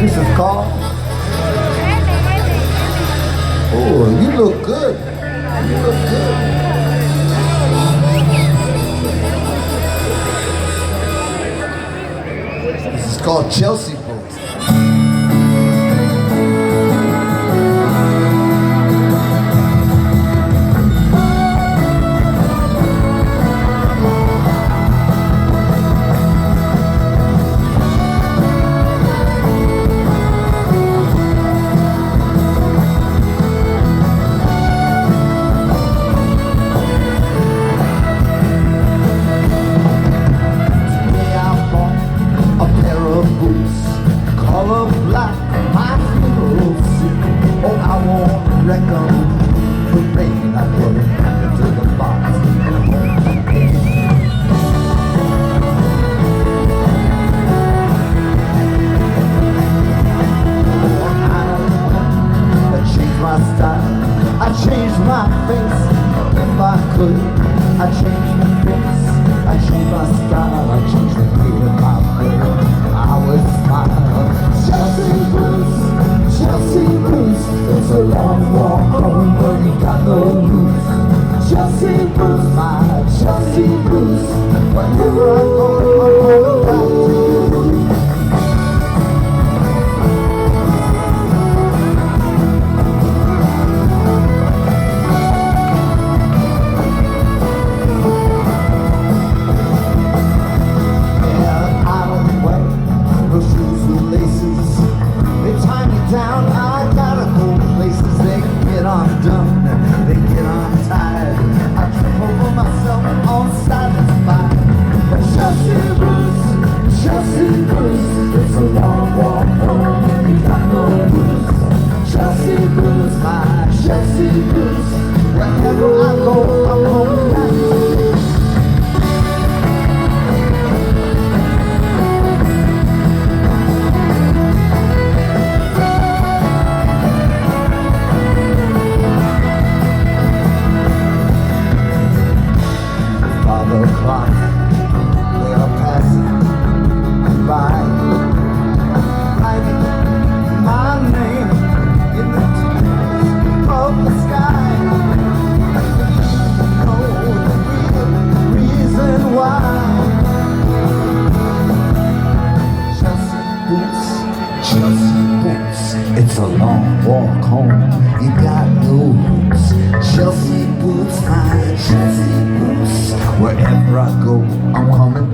This is called. Oh, you look good. You look good. This is called Chelsea Boots. Color black, my heroes. Oh, I won't reckon the rain I put into the box and home again. Oh, I changed my style, I changed my face. If I could, I change my face, I change my style, I change the way of my face. I would smile. Chelsea blues, it's a long walk home, but you got no blues. Chelsea blues, my Chelsea blues. Whenever I go, I'm going back to you. Down, I gotta go places they get undone, they get untied. I trip over myself on silent fire. But Chelsea blues, it's a long walk home, you got no blues. Chelsea blues, my Chelsea blues. Wherever I go, I'm going back to you. Clock, they are passing by, writing my name in the deep of the sky. No reason why. Chelsea boots, it's a long walk home, you got no roots. Chelsea boots, my Chelsea boots. Wherever I go, I'm coming